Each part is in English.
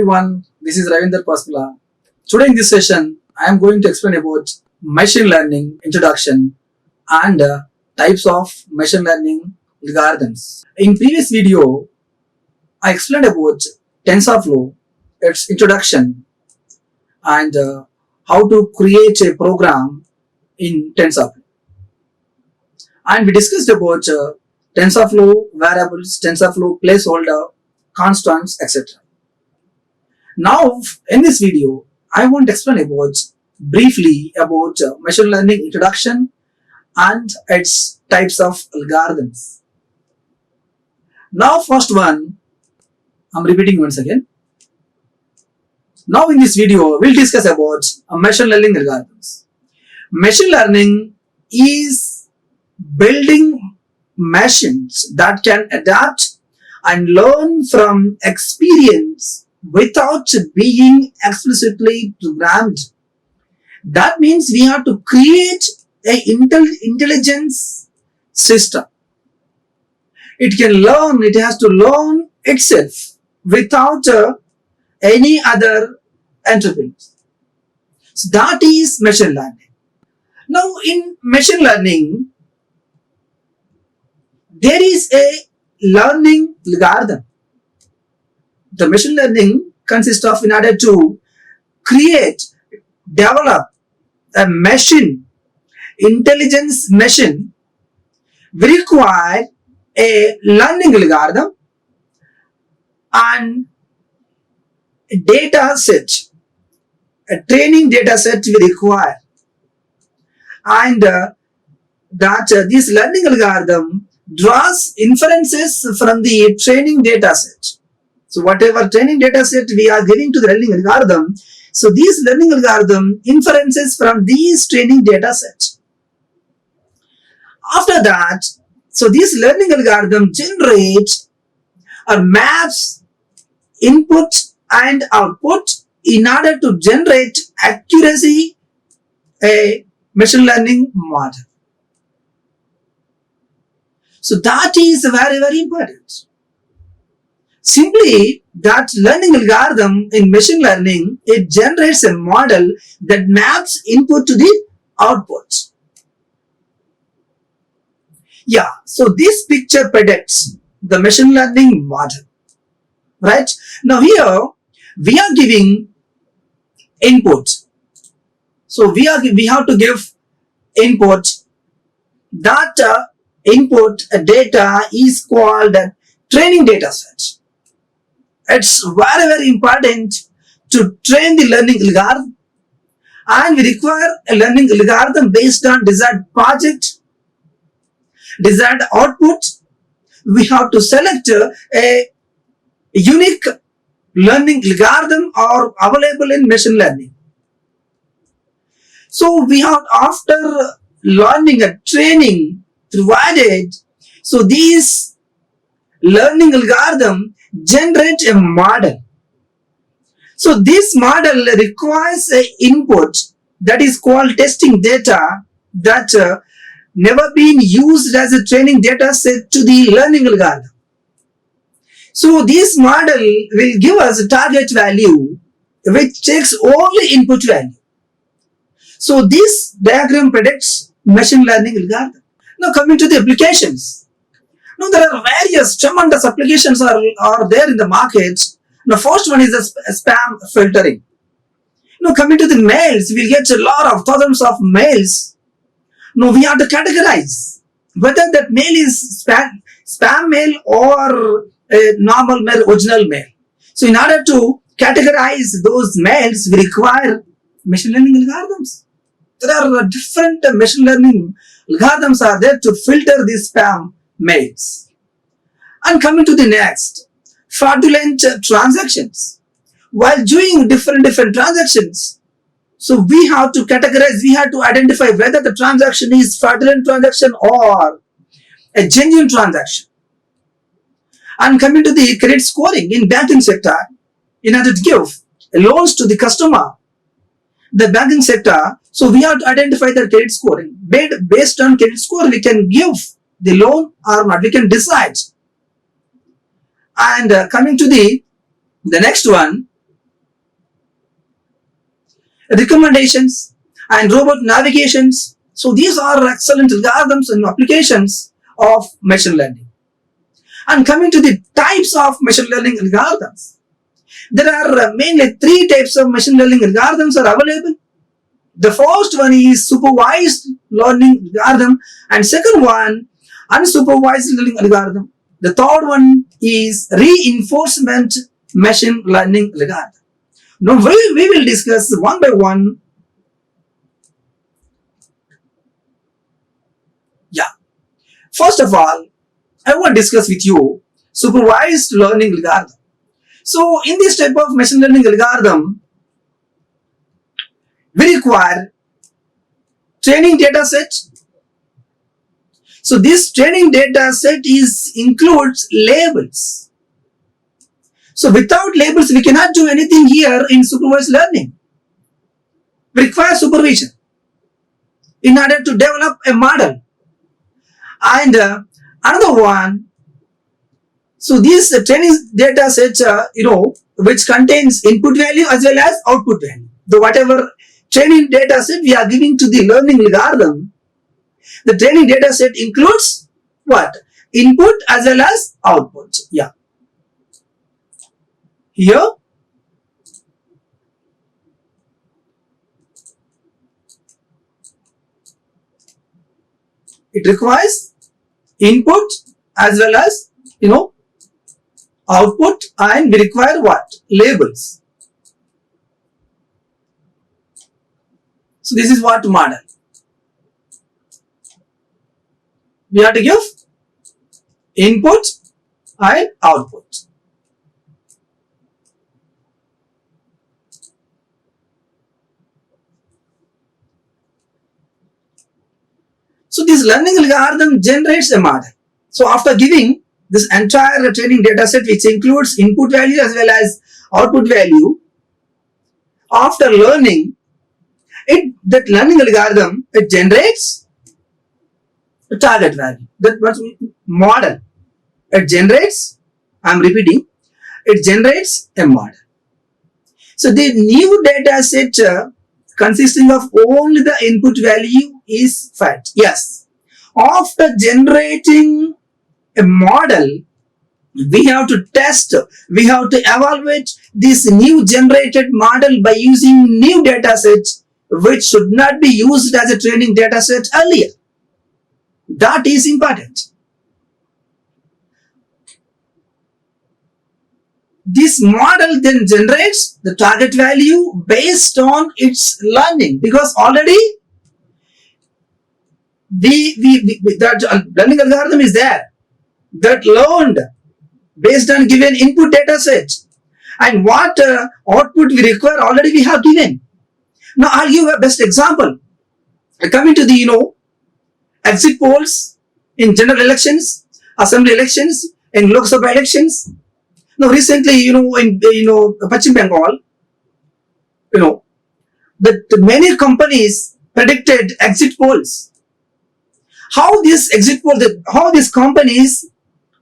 everyone, this is Ravinder. Today in this session, I am going to explain about machine learning introduction and types of machine learning algorithms. In previous video, I explained about TensorFlow, its introduction, and how to create a program in TensorFlow. And we discussed about TensorFlow variables, TensorFlow placeholder, constants, etc. Now, in this video, I want to explain briefly about machine learning introduction and its types of algorithms. Now, first one, I'm repeating once again. Now, in this video, we'll discuss about machine learning algorithms. Machine learning is building machines that can adapt and learn from experience without being explicitly programmed. That means we have to create an intelligence system. It can learn, it has to learn itself without any other entrepreneurs. So that is machine learning. Now in machine learning, there is a learning algorithm. The machine learning consists of, in order to create, develop a machine, intelligence machine, we require a learning algorithm and a data set, a training data set we require. And this learning algorithm draws inferences from the training data set. So whatever training data set we are giving to the learning algorithm, so these learning algorithm inferences from these training data sets. After that, so this learning algorithm generates or maps input and output in order to generate accuracy a machine learning model. So that is very, very important. Simply, that learning algorithm in machine learning, it generates a model that maps input to the output. Yeah, so this picture predicts the machine learning model, right? Now here, we are giving input. So we have to give input. That input data is called training data set. It's very, very important to train the learning algorithm, and we require a learning algorithm based on desired project, desired output. We have to select a unique learning algorithm or available in machine learning. So we have, after learning a training provided, so these learning algorithm generate a model. So this model requires an input that is called testing data that never been used as a training data set to the learning algorithm. So this model will give us a target value which takes only input value. So this diagram predicts machine learning algorithm. Now coming to the applications. Now there are various tremendous applications are there in the market. Now first one is the spam filtering. Now coming to the mails, we'll get a lot of thousands of mails. Now we have to categorize whether that mail is spam mail or a normal mail, original mail. So in order to categorize those mails, we require machine learning algorithms. There are different machine learning algorithms are there to filter these spam mails. And coming to the next, fraudulent transactions. While doing different transactions, so we have to categorize, we have to identify whether the transaction is fraudulent transaction or a genuine transaction. And coming to the credit scoring in banking sector, in order to give loans to the customer, the banking sector, so we have to identify the credit scoring. Based on credit score, we can give the loan or not, we can decide. And coming to the next one, recommendations, and robot navigations. So these are excellent algorithms and applications of machine learning. And coming to the types of machine learning algorithms, there are mainly three types of machine learning algorithms are available. The first one is supervised learning algorithm, and second one unsupervised learning algorithm. The third one is reinforcement machine learning algorithm. Now we will discuss one by one. Yeah. First of all, I want to discuss with you supervised learning algorithm. So in this type of machine learning algorithm, we require training data set. So this training data set includes labels. So without labels, we cannot do anything here in supervised learning. We require supervision in order to develop a model. And another one, so this training data set, which contains input value as well as output value. So whatever training data set we are giving to the learning algorithm, the training data set includes what? Input as well as output. Yeah. Here, it requires input as well as, output, and we require what? Labels. So this is what model. We have to give input and output. So this learning algorithm generates a model. So after giving this entire training data set, which includes input value as well as output value, after learning, that learning algorithm, it generates a target value. That was model. It generates, I'm repeating, it generates a model. So the new data set consisting of only the input value is fed. Yes. After generating a model, we have to test, we have to evaluate this new generated model by using new data sets which should not be used as a training data set earlier. That is important. This model then generates the target value based on its learning, because already that learning algorithm is there that learned based on given input data set, and what output we require already we have given. Now I'll give a best example. Coming to the exit polls in general elections, assembly elections, and Lok Sabha elections. Now recently, in Pachim Bengal, that many companies predicted exit polls. How these companies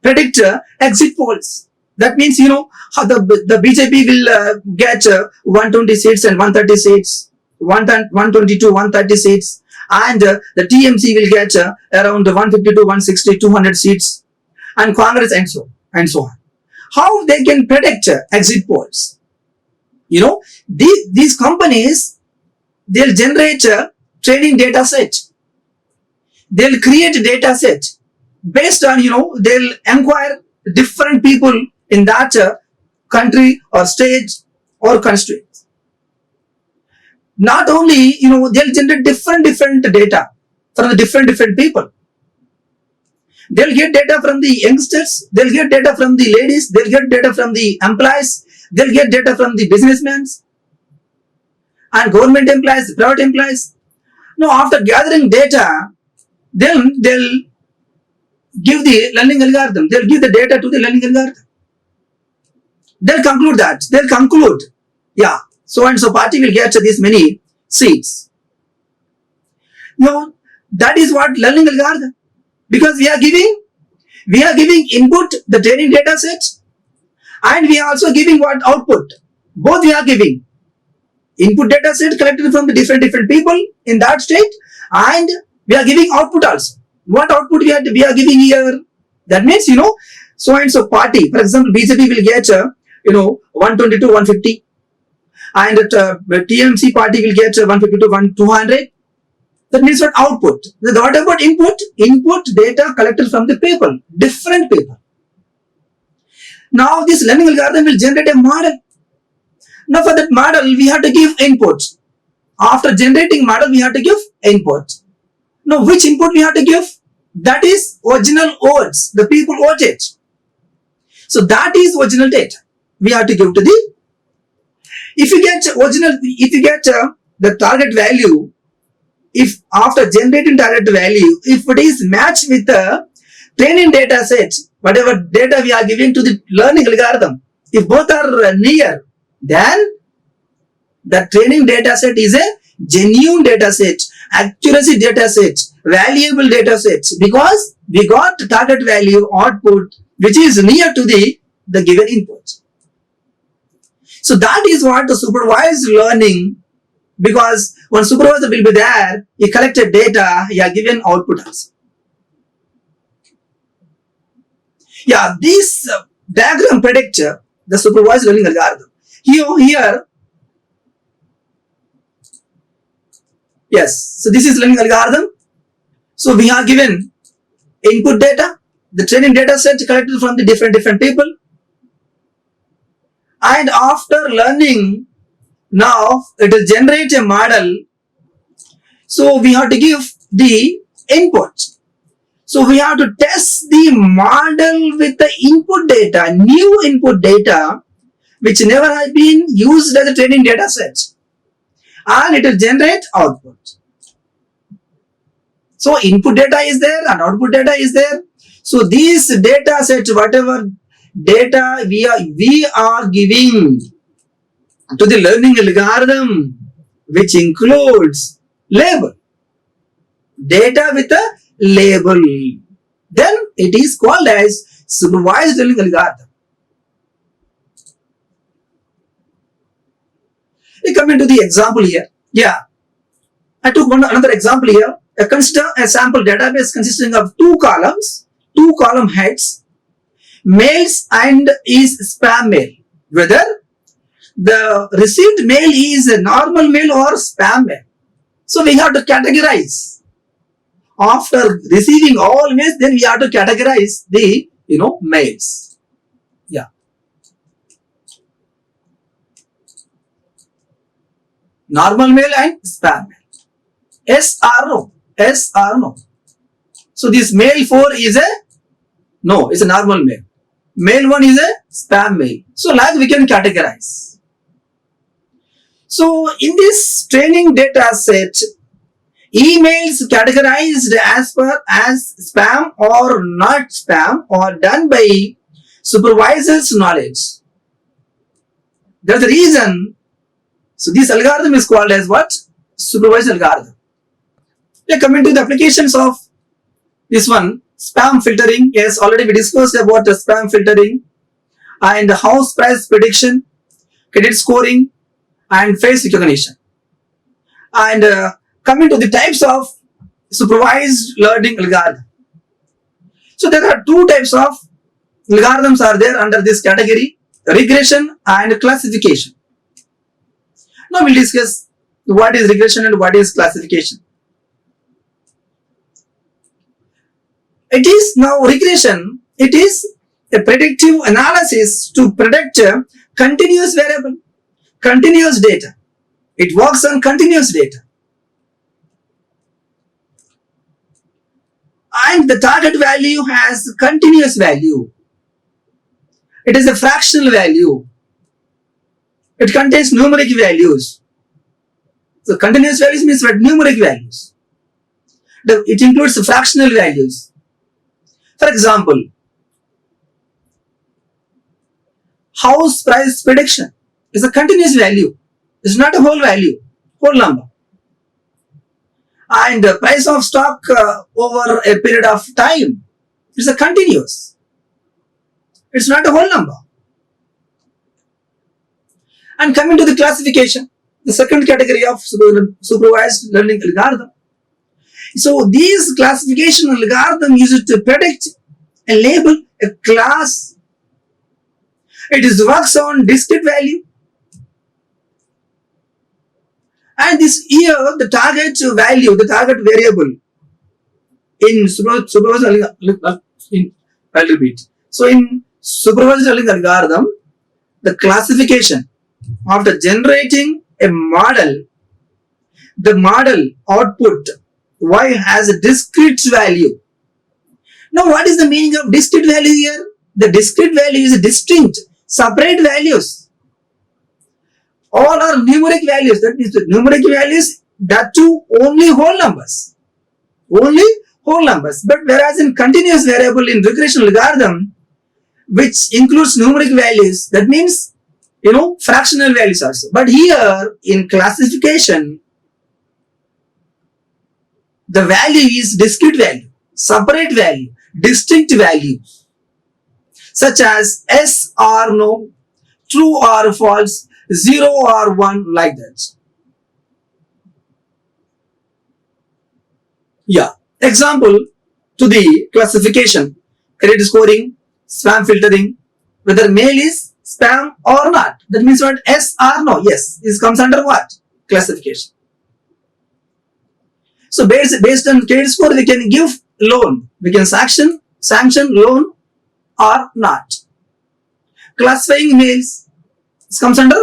predict exit polls? That means, how the BJP will get 120 seats and 130 seats, 122, 130 seats, and the TMC will get around 152, 160, 200 seats, and Congress and so on. How they can predict exit polls? These companies, they'll generate a training data set. They'll create a data set based on, they'll inquire different people in that country or state or constituency. Not only, they'll generate different data from the different people. They'll get data from the youngsters, they'll get data from the ladies, they'll get data from the employees, they'll get data from the businessmen and government employees, private employees. Now, after gathering data, then they'll give the learning algorithm, they'll give the data to the learning algorithm. They'll conclude, yeah, so and so party will get this many seats. Now, that is what learning algorithm. Because we are giving input, the training data set, and we are also giving what output. Both we are giving. input data set collected from the different people in that state, and we are giving output also. What output we are giving here? That means, so and so party, for example, BJP will get 120 to 150, and TMC party will get 150 to 200. That means what? Output. What about input? Input data collected from the people, different people. Now this learning algorithm will generate a model. Now for that model, we have to give input. After generating model, we have to give input. Now which input we have to give? That is original words. The people wrote it. So that is original data. We have to give to the. If you get the target value, if after generating target value, if it is matched with the training data set, whatever data we are giving to the learning algorithm, if both are near, then the training data set is a genuine data set, accuracy data set, valuable data set, because we got target value output which is near to the given input. So that is what the supervised learning, because one supervisor will be there, he collected data, he are given output also. Yeah, this diagram predicts the supervised learning algorithm. Here, yes, so this is learning algorithm. So we are given input data, the training data set collected from the different people. And after learning, now it will generate a model. So we have to give the input. So we have to test the model with the input data, new input data, which never has been used as a training data set. And it will generate output. So input data is there and output data is there. So these data sets, whatever data we are giving to the learning algorithm, which includes label, data with a label, then it is called as supervised learning algorithm. We come into the example here. Yeah, I took another example here. Consider a sample database consisting of two column heads, mails and is spam mail. Whether the received mail is a normal mail or spam mail. So we have to categorize. After receiving all mails, then we have to categorize the mails. Yeah. Normal mail and spam mail. Yes or no? Yes or no? So this mail 4 is it's a normal mail. Mail 1 is a spam mail. So like we can categorize. So in this training data set, emails categorized as spam or not spam or done by supervisor's knowledge. That's the reason. So this algorithm is called as what? Supervised algorithm. We are coming to the applications of this one, spam filtering. Yes, already we discussed about the spam filtering and house price prediction, credit scoring, and face recognition. And coming to the types of supervised learning algorithm. So there are two types of algorithms are there under this category: regression and classification. Now we'll discuss what is regression and what is classification. It is now regression. It is a predictive analysis to predict a continuous variable, continuous data. It works on continuous data. And the target value has continuous value. It is a fractional value. It contains numeric values. So continuous values means what? Numeric values. It includes fractional values. For example, house price prediction is a continuous value. It's not a whole value, whole number. And the price of stock over a period of time is a continuous. It's not a whole number. And coming to the classification the second category of supervised learning algorithm. So these classification algorithm used to predict and label a class. It is works on discrete value. And this here the target value, the target variable in supervised learning, I'll repeat. So in supervised learning algorithm, the classification after generating a model, the model output y has a discrete value. Now what is the meaning of discrete value here? The discrete value is distinct, separate values. All are numeric values. That means the numeric values, that too only whole numbers. Only whole numbers. But whereas in continuous variable in regression algorithm, which includes numeric values, that means fractional values also. But here in classification, the value is discrete value, separate value, distinct value, such as yes or no, true or false, 0 or 1, like that. Yeah. Example to the classification, credit scoring, spam filtering, whether mail is spam or not. That means what? Yes or no. Yes. This comes under what? Classification. So based on credit score, we can give loan. We can sanction loan or not. Classifying mails, this comes under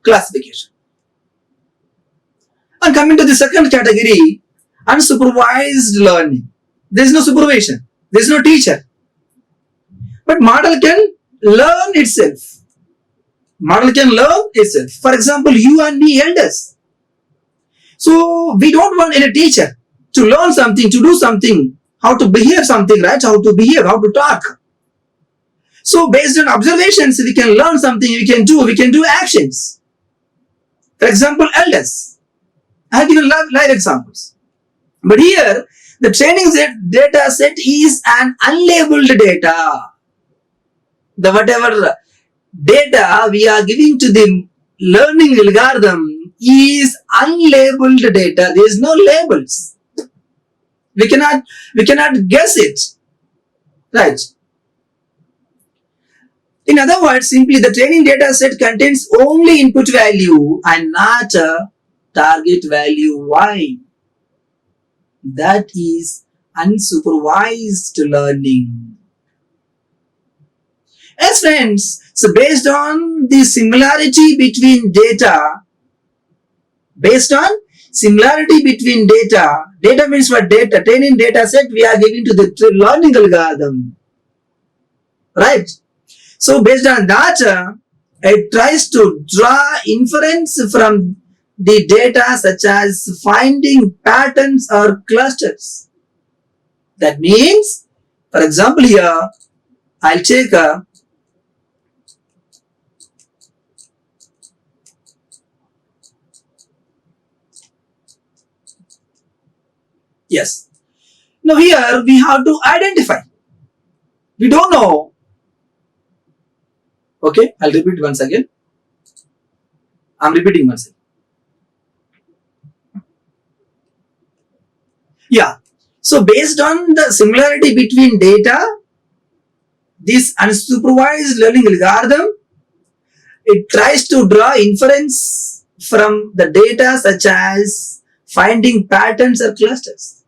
classification. And coming to the second category, unsupervised learning. There is no supervision. There is no teacher. But model can learn itself. Model can learn itself. For example, you and me elders. So we don't want any teacher to learn something, to do something, how to behave something, right? How to behave, how to talk. So based on observations, we can learn something, we can do actions. For example, elders. I have given live examples. But here, the training data set is an unlabeled data. The whatever data we are giving to the learning algorithm is unlabeled data. There is no labels. We cannot guess it. Right. In other words, simply the training data set contains only input value and not a target value. Why? That is unsupervised learning. Yes, friends, so based on the similarity between data, data means what? Data, training data set we are giving to the learning algorithm. Right? So based on that, it tries to draw inference from the data such as finding patterns or clusters. That means, for example here, I'll take a yes. Now here we have to identify. We don't know. Okay, I'll repeat once again. I'm repeating once again. Yeah. So based on the similarity between data, this unsupervised learning algorithm, it tries to draw inference from the data such as finding patterns or clusters.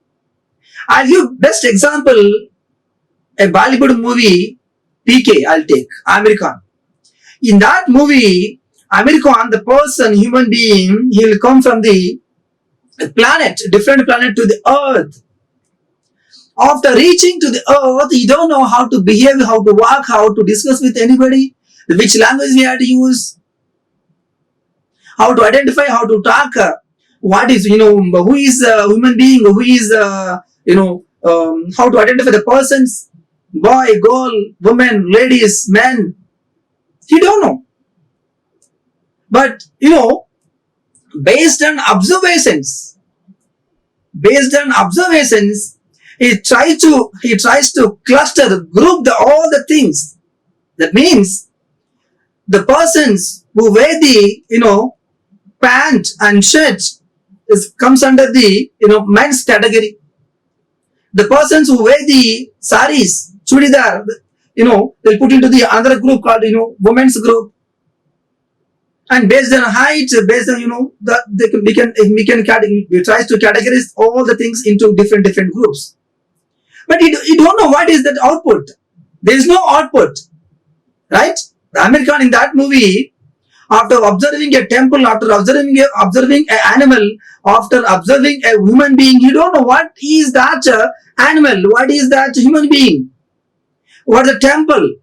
I'll give best example, a Bollywood movie, PK, I'll take, American. In that movie, American, the person, human being, he will come from the planet, different planet to the earth. After reaching to the earth, you don't know how to behave, how to walk, how to discuss with anybody, which language we have to use, how to identify, how to talk, what is, who is a human being, who is, how to identify the persons, boy, girl, woman, ladies, men. You don't know. But, based on observations, he tries to cluster, group all the things. That means the persons who wear the, pant and shirt comes under the men's category. The persons who wear the saris, chudidar, they'll put into the another group called women's group. And based on height, based on we tries to categorize all the things into different groups. But you don't know what is that output. There is no output, right? The American in that movie, after observing a temple, after observing an animal, after observing a human being, you don't know what is that animal, what is that human being, what is the temple.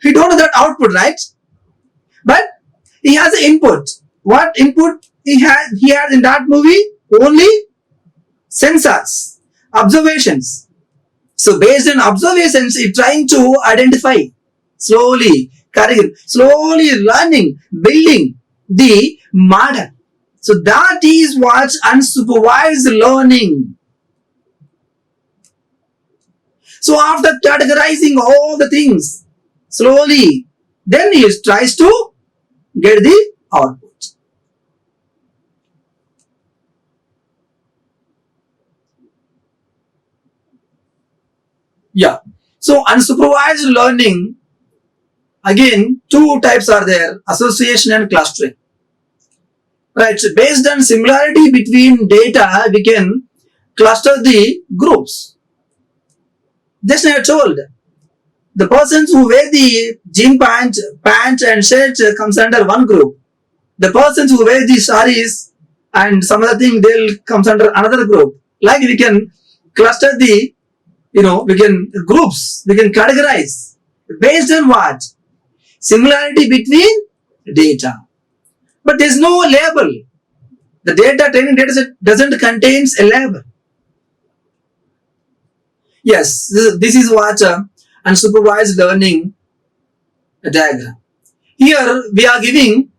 You don't know that output, right? But he has an input. What input he has in that movie? Only sensors, observations. So based on observations, he's trying to identify slowly learning, building the model. So that is what unsupervised learning. So after categorizing all the things slowly, then he tries to get the output. Yeah. So unsupervised learning, again, two types are there: association and clustering. Right. So based on similarity between data, we can cluster the groups. Just I told, the persons who wear the jean pant and shirt comes under one group. The persons who wear the saris and some other thing, they'll comes under another group. Like we can cluster the, we can groups, we can categorize based on what? Similarity between data. But there's no label. The training data set doesn't contain a label. Yes, this is what unsupervised learning diagram. Here we are giving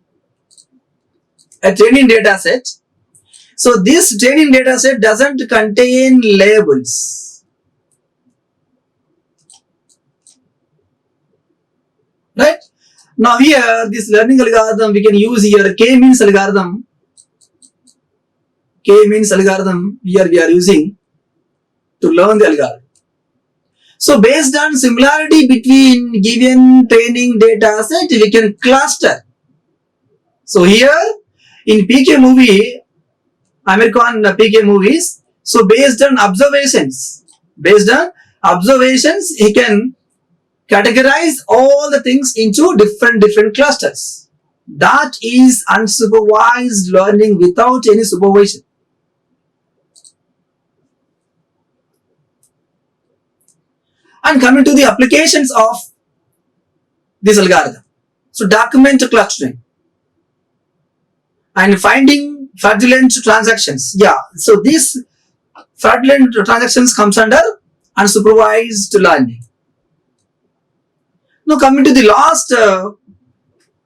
a training data set. So this training data set doesn't contain labels. Right? Now here, this learning algorithm, we can use here K-means algorithm. K-means algorithm here we are using to learn the algorithm. So based on similarity between given training data set, we can cluster. So here in PK movie, American PK movies, so based on observations, he can categorize all the things into different clusters. That is unsupervised learning without any supervision. And coming to the applications of this algorithm. So document clustering and finding fraudulent transactions. Yeah, so these fraudulent transactions comes under unsupervised learning. Now coming to the last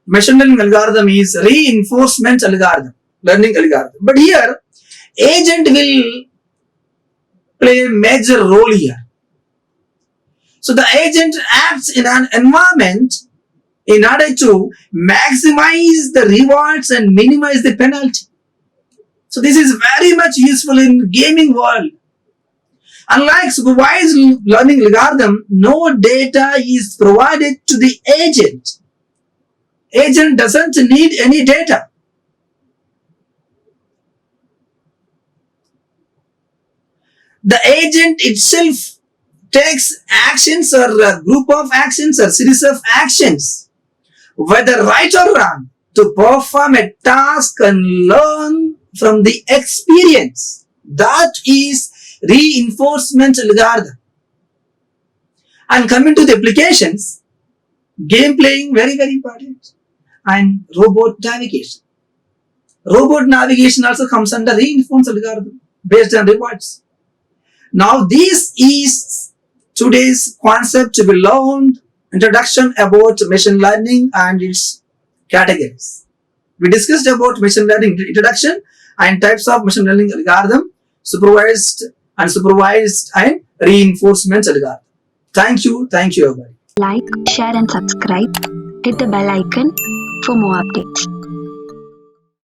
machine learning algorithm is reinforcement algorithm, learning algorithm. But here, agent will play a major role here. So the agent acts in an environment in order to maximize the rewards and minimize the penalty. So this is very much useful in gaming world. Unlike supervised learning algorithm, no data is provided to the agent. Agent doesn't need any data. The agent itself takes actions or a group of actions or series of actions, whether right or wrong, to perform a task and learn from the experience. That is reinforcement algorithm. And coming to the applications, game playing very important, and robot navigation. Robot navigation also comes under reinforcement algorithm based on rewards. Now this is today's concept to be learned, introduction about machine learning and its categories. We discussed about machine learning introduction and types of machine learning algorithm, supervised, unsupervised and reinforcement algorithm. Thank you everybody. Like, share and subscribe. Hit the bell icon for more updates.